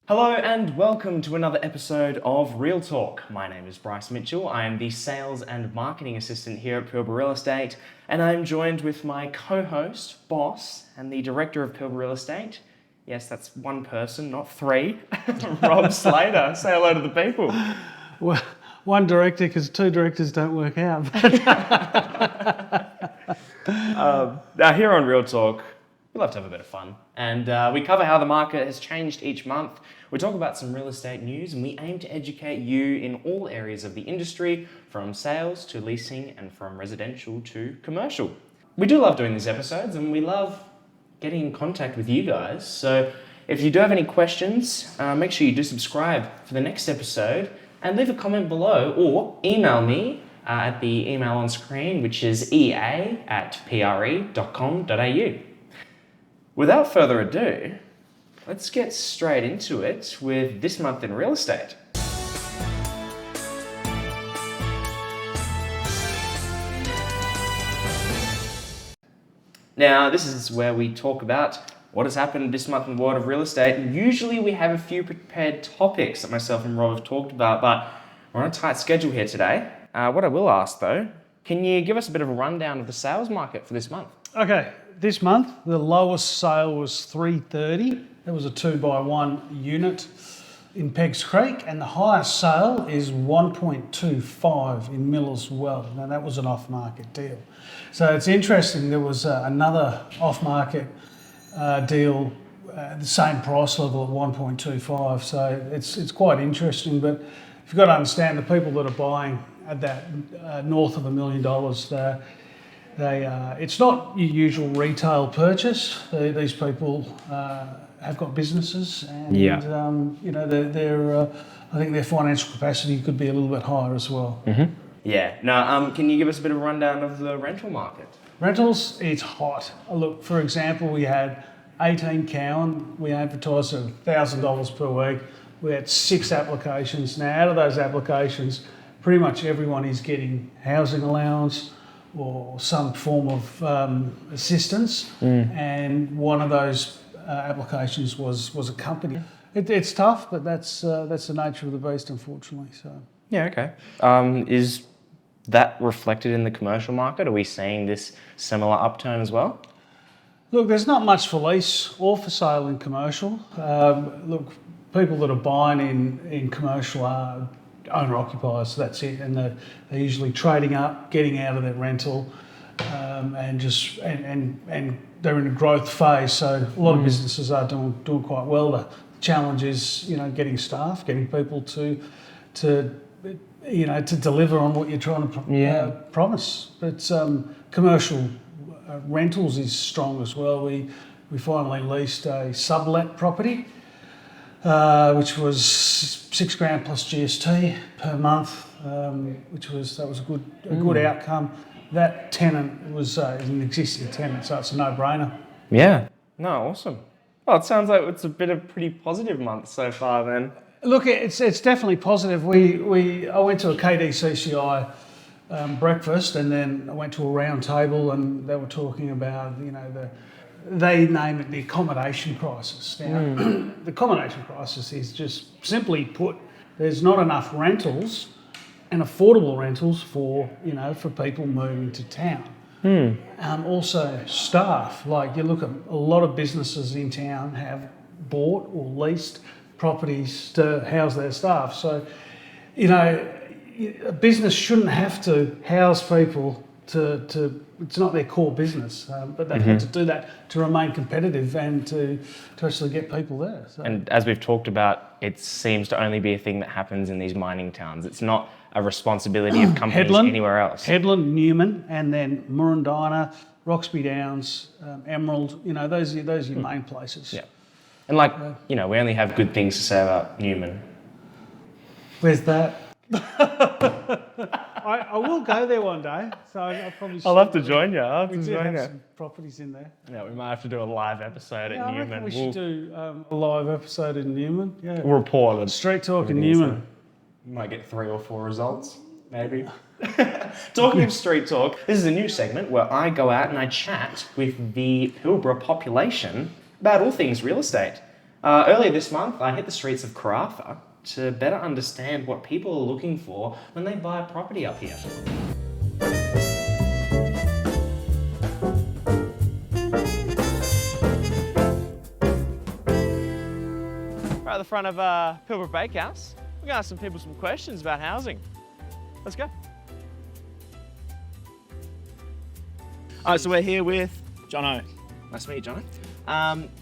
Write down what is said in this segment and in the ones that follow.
Hello and welcome to another episode of Real Talk. My name is Bryce Mitchell. I am the Sales and Marketing Assistant here at Pilbara Real Estate, and I'm joined with my co-host, boss, and the Director of Pilbara Real Estate. Yes, that's one person, not three. Rob Slater. Say hello to the people. Well, one director, because two directors don't work out. Now here on Real Talk, we love to have a bit of fun, and we cover how the market has changed each month. We talk about some real estate news, and we aim to educate you in all areas of the industry, from sales to leasing and from residential to commercial. We do love doing these episodes, and we love getting in contact with you guys. So if you do have any questions, make sure you do subscribe for the next episode and leave a comment below, or email me at the email on screen, which is ea@pre.com.au. Without further ado, let's get straight into it with this month in real estate. Now, this is where we talk about what has happened this month in the world of real estate. And usually we have a few prepared topics that myself and Rob have talked about, but we're on a tight schedule here today. What I will ask though, can you give us a bit of a rundown of the sales market for this month? Okay, this month the lowest sale was 330. It was a 2x1 unit in Peggs Creek, and the highest sale is 1.25 in Millers Well. Now that was an off-market deal. So it's interesting, there was another off-market deal at the same price level at 1.25. So it's quite interesting, but you've got to understand the people that are buying at that north of $1 million, it's not your usual retail purchase. These people have got businesses, and I think their financial capacity could be a little bit higher as well. Mm-hmm. Yeah. Now, can you give us a bit of a rundown of the rental market? Rentals, it's hot. Look, for example, we had 18 Cowan. We advertised at $1,000 per week. We had 6 applications. Now, out of those applications, pretty much everyone is getting housing allowance or some form of assistance, and one of those applications was a company. It's tough, but that's the nature of the beast, unfortunately. So yeah, okay. Is that reflected in the commercial market? Are we seeing this similar upturn as well? Look, there's not much for lease or for sale in commercial. Look, people that are buying in commercial are owner-occupiers, that's it, and they're usually trading up, getting out of their rental, and they're in a growth phase. So a lot of businesses are doing quite well. The challenge is, getting staff, getting people to deliver on what you're trying to promise. But commercial rentals is strong as well. We finally leased a sublet property, which was $6,000 plus GST per month, that was a good outcome. That tenant was an existing tenant, so it's a no-brainer. Yeah. No, awesome. Well, it sounds like it's been a pretty positive month so far then. Look, it's definitely positive. I went to a KDCCI breakfast, and then I went to a round table, and they were talking about, they name it the accommodation crisis. Now, the accommodation crisis is just simply put, there's not enough rentals and affordable rentals for people moving to town. Also staff, like you look at a lot of businesses in town have bought or leased properties to house their staff. So, a business shouldn't have to house people to it's not their core business, but they have to do that to remain competitive and to actually get people there. So. And as we've talked about, it seems to only be a thing that happens in these mining towns. It's not a responsibility of companies anywhere else. Headland, Newman, and then Murrindina, Roxby Downs, Emerald, those are your main places. Yeah. And we only have good things to say about Newman. Where's that? I will go there one day, so I'll probably. I'll have to join you. We do have some properties in there. Yeah, we might have to do a live episode at Newman. I reckon we should do a live episode in Newman. Yeah. We'll report it. Street talk in Newman. We might get 3 or 4 results, maybe. Talking of street talk, this is a new segment where I go out and I chat with the Pilbara population about all things real estate. Earlier this month, I hit the streets of Karratha to better understand what people are looking for when they buy a property up here. Right at the front of Pilbara Bakehouse, we're going to ask some people some questions about housing. Let's go. All right, so we're here with Jono. Nice to meet you, Jono.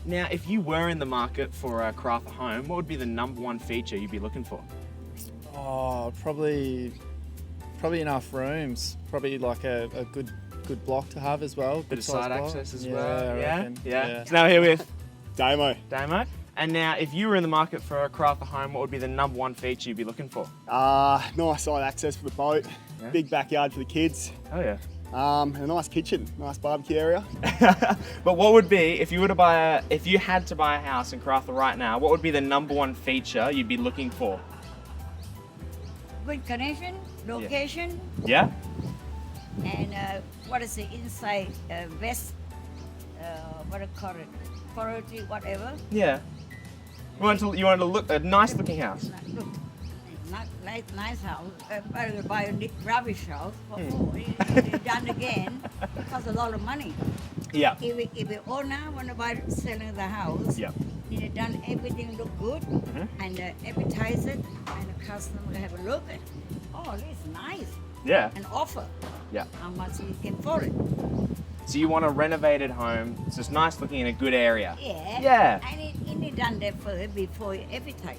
Now, if you were in the market for a Karratha home, what would be the #1 feature you'd be looking for? Oh, probably enough rooms. Probably like a good block to have as well. Bit of side access as well. I reckon. Yeah. So now we're here with Damo. Damo. And now, if you were in the market for a Karratha home, what would be the #1 feature you'd be looking for? Nice side access for the boat, Yeah. big backyard for the kids, Oh yeah. and a nice kitchen, nice barbecue area. But what would be if you were to if you had to buy a house in Karratha right now? What would be the #1 feature you'd be looking for? Good connection, location, Yeah. and what is the inside west, what do you call it, quality, whatever. Yeah. You wanted to look a nice looking house. Look, not nice house. Better buy a rubbish house. Done again, it costs a lot of money. Yeah. If the owner want to buy selling the house, Yeah. need to done everything look good and advertise it, and the customer will have a look at. Oh, it's nice. Yeah. An offer. Yeah. How much you can afford it? So you want a renovated home. It's just nice looking in a good area. Yeah. Yeah. And you need done that first before you advertise.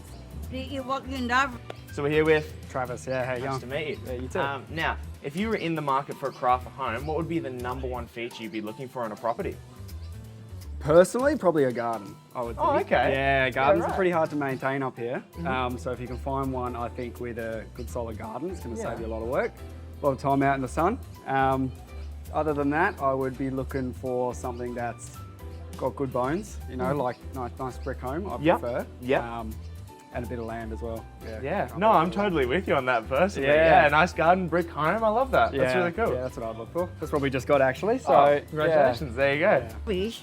You walk in there. So we're here with Travis, yeah, how you Nice going? to meet you. Yeah, you too. Now, if you were in the market for a Karratha home, what would be the #1 feature you'd be looking for in a property? Personally, probably a garden, I would think. Oh, okay. Yeah, gardens right. are pretty hard to maintain up here. So if you can find one, I think with a good solid garden, it's going to save you a lot of work, a lot of time out in the sun. Other than that, I would be looking for something that's got good bones, you know, like nice brick home, I Yep. prefer. Yep. And a bit of land as well. Yeah. No, I'm totally with you on that personally. Yeah. Yeah. Nice garden, brick home. I love that. That's really cool. Yeah, that's what I'd look for. That's what we just got actually. So, Oh, congratulations. There you go. Yeah. Wish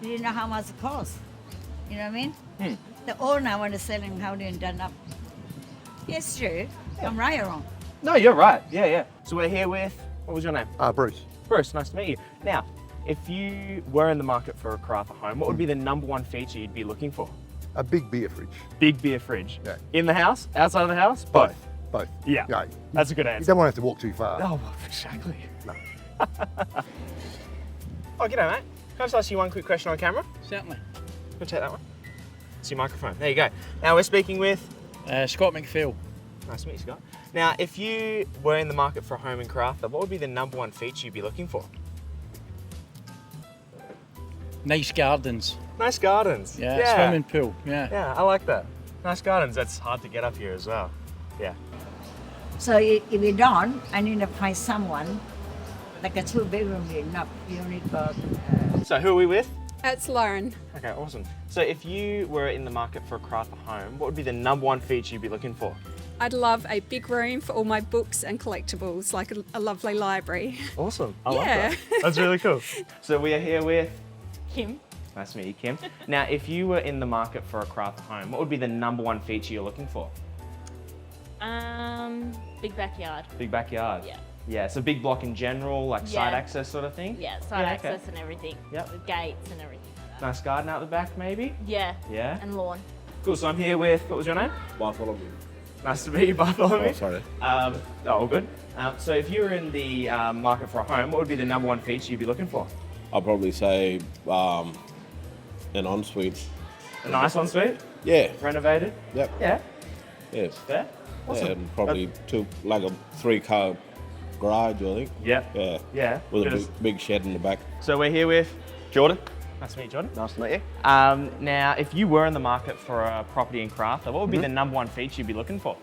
you didn't know how much it costs. You know what I mean? The owner want to sell him how they done up. Yes, true. I'm right or wrong? No, you're right. Yeah. So we're here with, what was your name? Bruce. Bruce, nice to meet you. Now, if you were in the market for a Karratha home, what would be the #1 feature you'd be looking for? A big beer fridge. Big beer fridge. Yeah. In the house? Outside of the house? Both. Both. Yeah. Yeah. That's a good You answer. don't want to have to walk too far. Oh, well, exactly. No. Oh, g'day, mate. Can I just ask you one quick question on camera? Certainly. We'll take that one. It's your microphone. There you go. Now we're speaking with. Scott McPhail. Nice to meet you, Scott. Now, if you were in the market for a home in Karratha, what would be the #1 feature you'd be looking for? Nice gardens. Nice gardens. Yeah. Swimming pool. Yeah. Yeah, I like that. Nice gardens. That's hard to get up here as well. Yeah. So if you don't, I need to find someone like a 2-bedroom is enough. You don't need So who are we with? It's Lauren. Okay, awesome. So if you were in the market for a Karratha home, what would be the #1 feature you'd be looking for? I'd love a big room for all my books and collectibles, like a lovely library. Awesome. I love Yeah. that. That's really cool. So we are here with Kim. Nice to meet you, Kim. Now, if you were in the market for a Karratha home, what would be the #1 feature you're looking for? Big backyard. Big backyard. Yeah. Yeah, so big block in general, like side Yeah. access sort of thing? Yeah, side okay. access and everything. Yep. With gates and everything like that. Nice garden out the back, maybe? Yeah. Yeah. And lawn. Cool, so I'm here with, what was your name? Bartholomew. Nice to meet you, Bartholomew. Oh, sorry. All good. So if you were in the market for a home, what would be the #1 feature you'd be looking for? I'll probably say an ensuite. A nice ensuite, Yeah, renovated? yep, Yeah. yes. Fair? Awesome. Yeah, and probably like a 3-car garage, I think. Yeah. Yeah, Yeah. with a Good as- big shed in the back. So we're here with Jordan, Nice to meet you, Jordan. nice to meet you. Now, if you were in the market for a property in Karratha, what would be the #1 feature you'd be looking for?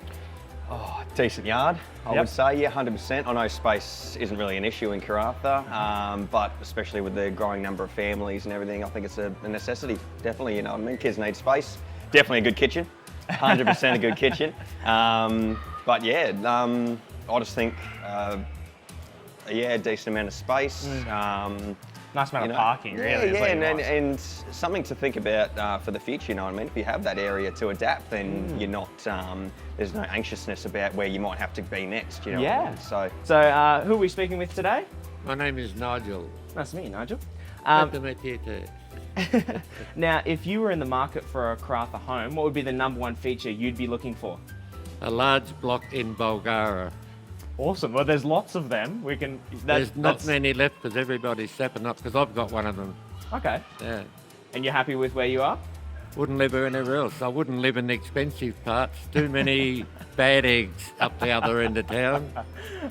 Oh, decent yard, I Yep. would say, yeah, 100%. I know space isn't really an issue in Karratha, but especially with the growing number of families and everything, I think it's a necessity, definitely, you know what I mean? Kids need space, definitely a good kitchen, 100% a good kitchen. But yeah, I just think, yeah, a decent amount of space. Nice amount you of know? parking, really. Yeah, is yeah, what you and, want. and something to think about for the future, you know what I mean? If you have that area to adapt, then you're not, there's no anxiousness about where you might have to be next, you know what I Yeah. mean? So, So, who are we speaking with today? My name is Nigel. Nice to meet you, Nigel. Nice to meet you too. Now, if you were in the market for a Karratha home, what would be the #1 feature you'd be looking for? A large block in Bulgaria. Awesome. Well, there's lots of them. We can. There's not many left because everybody's stepping up because I've got one of them. Okay. Yeah. And you're happy with where you are? Wouldn't live anywhere else. I wouldn't live in the expensive parts. Too many bad eggs up the other end of town.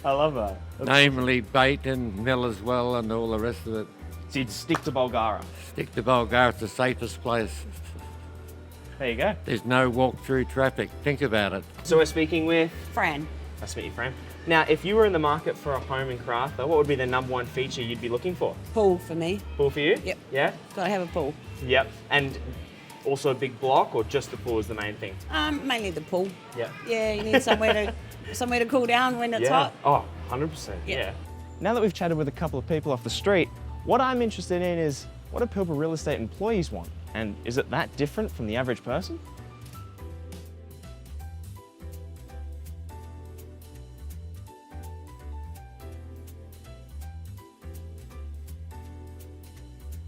I love that. Namely bait and mill as well and all the rest of it. So you'd stick to Bulgaria. Stick to Bulgaria, it's the safest place. There you go. There's no walk-through traffic. Think about it. So we're speaking with Fran. Nice to meet you, Fran. Now, if you were in the market for a home in Karratha, what would be the #1 feature you'd be looking for? Pool for me. Pool for you? Yep. Yeah? Gotta have a pool. Yep. And also a big block, or just the pool is the main thing? Mainly the pool. Yep. Yeah, you need somewhere to cool down when it's Yeah. hot. Oh, 100%. Yeah. Now that we've chatted with a couple of people off the street, what I'm interested in is, what do Pilbara real estate employees want? And is it that different from the average person?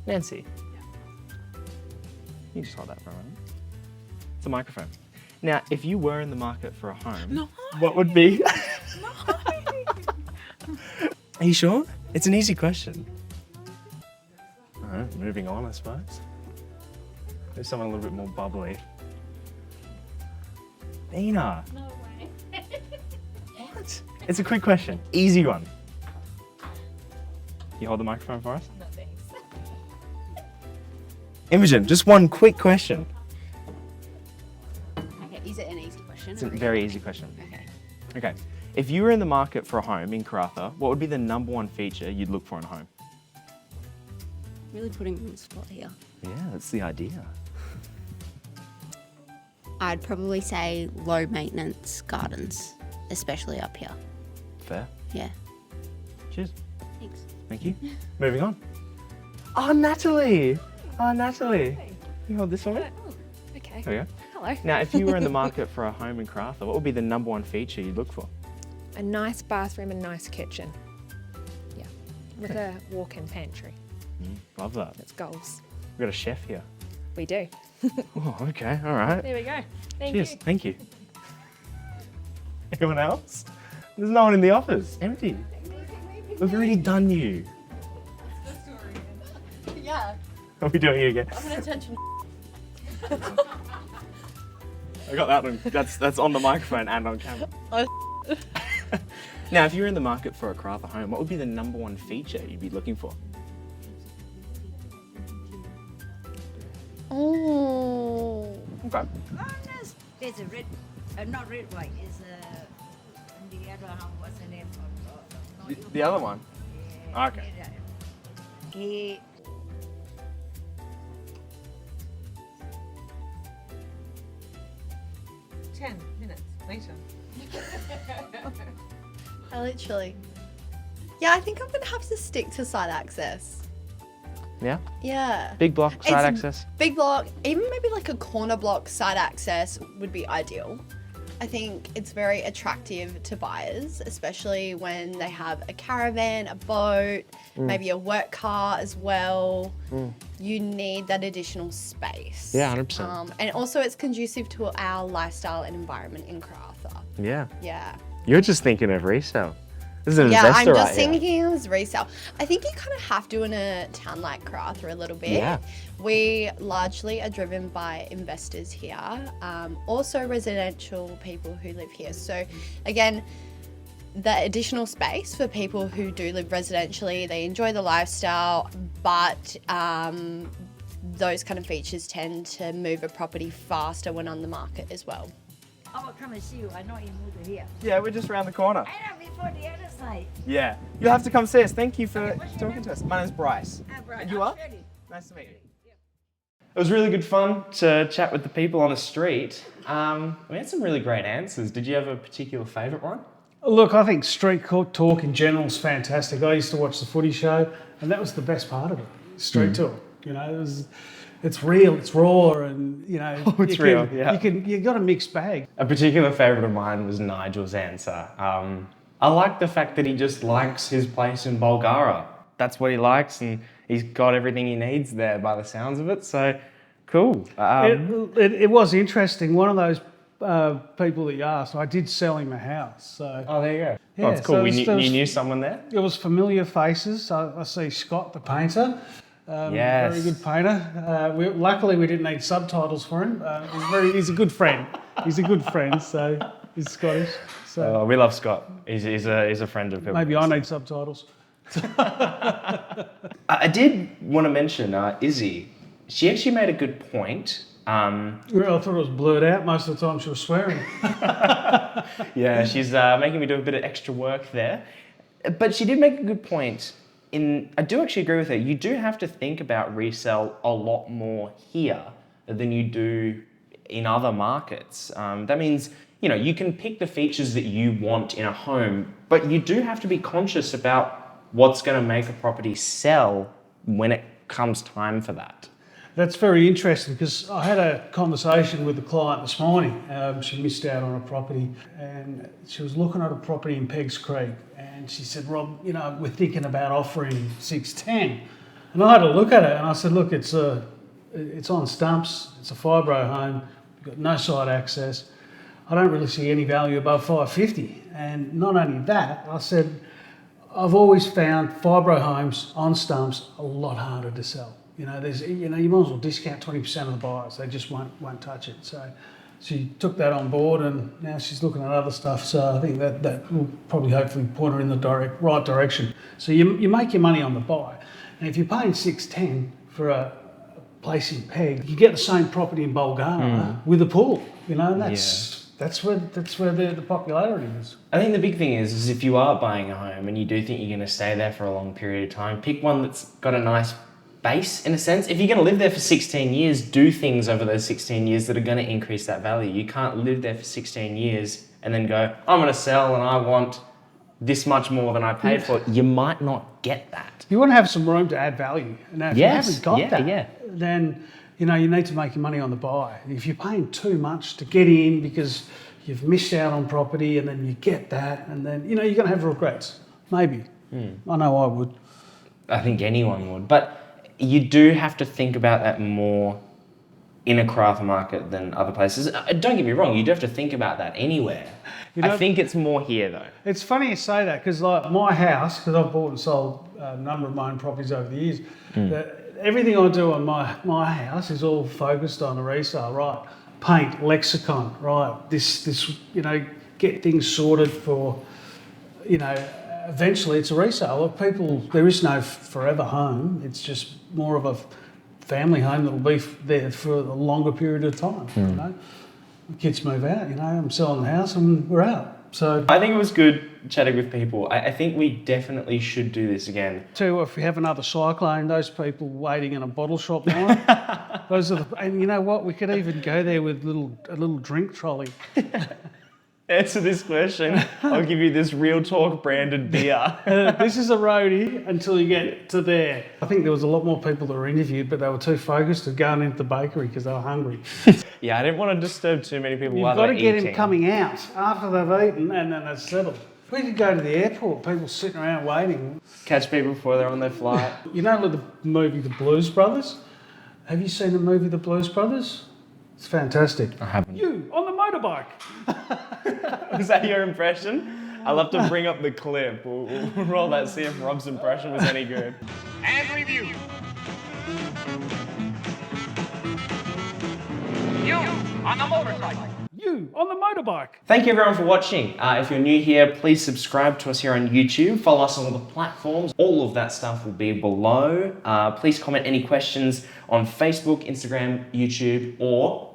Nancy. You just hold that for a moment. It's a microphone. Now, if you were in the market for a home, what would be? Are you sure? It's an easy question. All right, moving on, I suppose. There's someone a little bit more bubbly. Nina. No way. What? It's a quick question. Easy one. You hold the microphone for us? No thanks. Imogen, just one quick question. Okay, is it an easy question? It's a very easy question. Okay. If you were in the market for a home in Karratha, what would be the #1 feature you'd look for in a home? Really putting me on the spot here. Yeah, that's the idea. I'd probably say low maintenance gardens, especially up here. Fair. Yeah. Cheers. Thanks. Thank you. Moving on. Oh, Natalie. Oh, Natalie. You hold this one? Okay. There we go. Hello. Now, if you were in the market for a home in Karratha, what would be the #1 feature you'd look for? A nice bathroom and nice kitchen. Yeah. With a walk-in pantry. Love that. That's goals. We've got a chef here. We do. Oh, okay. All right. There we go. Thank Cheers. you. Thank you. Anyone else? There's no one in the office. Empty. We've already done you. Yeah. Are we doing it again? I'm gonna attention. I got that one. That's on the microphone and on camera. Now, if you were in the market for a Karratha home, what would be the #1 feature you'd be looking for? Oh. Okay. There's a red, not red, white. It's the other one. What's the name? The other one? Okay. He. Minutes later. I literally. Yeah, I think I'm gonna have to stick to side access. Yeah? Yeah. Big block, side It's access. Big block, even maybe like a corner block side access would be ideal. I think it's very attractive to buyers, especially when they have a caravan, a boat, maybe a work car as well. You need that additional space. Yeah, 100%. And also it's conducive to our lifestyle and environment in Karratha. Yeah. Yeah. You're just thinking of resale. This is an Yeah, I'm investor just right here. thinking it was resale. I think you kind of have to in a town like Karratha a little bit. Yeah. We largely are driven by investors here, also residential people who live here. So again, the additional space for people who do live residentially, they enjoy the lifestyle, but those kind of features tend to move a property faster when on the market as well. I will come and see you. I know you moved here. Yeah, we're just around the corner. I know before the other side. Yeah. You'll have to come see us. Thank you for talking to us. My name's Bryce. Bryce. And you are? Nice to meet you. It was really good fun to chat with the people on the street. We had some really great answers. Did you have a particular favourite one? Look, I think street talk in general is fantastic. I used to watch the footy show, and that was the best part of it. Street talk, you know, it's real, it's raw, and you know, It's real, yeah. You got a mixed bag. A particular favourite of mine was Nigel's answer. I like the fact that he just likes his place in Bulgaria. That's what he likes, and he's got everything he needs there by the sounds of it. So, cool. It was interesting. One of those people that you asked, I did sell him a house. So. Oh, there you go. Yeah, Oh, it's cool. so You knew someone there? It was familiar faces. I see Scott, the painter. Yes. Very good painter. Luckily, we didn't need subtitles for him. He's a good friend. He's a good friend, so he's Scottish. So We love Scott. He's a friend of Pilbara. maybe I need subtitles. I did want to mention Izzy. She actually made a good point. I thought it was blurred out. Most of the time she was swearing. Yeah, she's making me do a bit of extra work there. But she did make a good point. I do actually agree with her. You do have to think about resale a lot more here than you do in other markets. That means, you know, you can pick the features that you want in a home, but you do have to be conscious about what's going to make a property sell when it comes time for that. That's very interesting because I had a conversation with the client this morning. She missed out on a property and she was looking at a property in Peggs Creek and she said, Rob, you know, we're thinking about offering 610. And I had a look at it and I said, look, it's on stumps, it's a fibro home, you've got no side access. I don't really see any value above 550. And not only that, I said, I've always found fibro homes on stumps a lot harder to sell. You know, you might as well discount 20% of the buyers. They just won't touch it. So she took that on board, and now she's looking at other stuff. So I think that will probably hopefully point her in the right direction. So you make your money on the buy, and if you're paying $610 for a place in Peg, you get the same property in Bulgaria with a pool. You know, and that's where the popularity is. I think the big thing is if you are buying a home and you do think you're going to stay there for a long period of time, pick one that's got a nice base in a sense. If you're going to live there for 16 years, do things over those 16 years that are going to increase that value. You can't live there for 16 years and then go, I'm going to sell and I want this much more than I paid for it. You might not get that. You want to have some room to add value. And if you haven't got that, then you know you need to make your money on the buy. If you're paying too much to get in because you've missed out on property and then you get that and then, you know, you're going to have regrets. Maybe. I know I would. I think anyone would. But you do have to think about that more in a Karratha market than other places. Don't get me wrong, you do have to think about that anywhere. You know, I think it's more here though. It's funny you say that because like my house, because I've bought and sold a number of my own properties over the years, everything I do on my house is all focused on the resale, right? Paint, lexicon, right? This you know, get things sorted for, you know, eventually it's a resale. There is no forever home. It's just more of a family home that will be there for a longer period of time. You know, the kids move out. You know, I'm selling the house and we're out. So I think it was good chatting with people. I think we definitely should do this again. Too, if we have another cyclone, those people waiting in a bottle shop line, those are and you know what? We could even go there with a little drink trolley. Answer this question. I'll give you this Real Talk branded beer. This is a roadie until you get to there. I think there was a lot more people that were interviewed, but they were too focused on going into the bakery because they were hungry. Yeah, I didn't want to disturb too many people while You've got they're to get eating. him coming out after they've eaten and then they're settled. We could go to the airport, people sitting around waiting. Catch people before they're on their flight. You know the movie The Blues Brothers? Have you seen the movie The Blues Brothers? It's fantastic. I haven't. You, on the motorbike. Was that your impression? I'll have to bring up the clip. We'll roll that, see if Rob's impression was any good. And review. You on the motorcycle. You on the motorbike. Thank you everyone for watching. If you're new here, please subscribe to us here on YouTube. Follow us on all the platforms. All of that stuff will be below. Please comment any questions on Facebook, Instagram, YouTube, or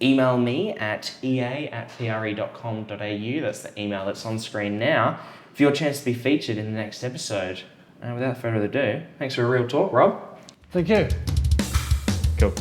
email me at ea@pre.com.au. That's the email that's on screen now for your chance to be featured in the next episode. And without further ado, thanks for a real talk, Rob. Thank you. Cool.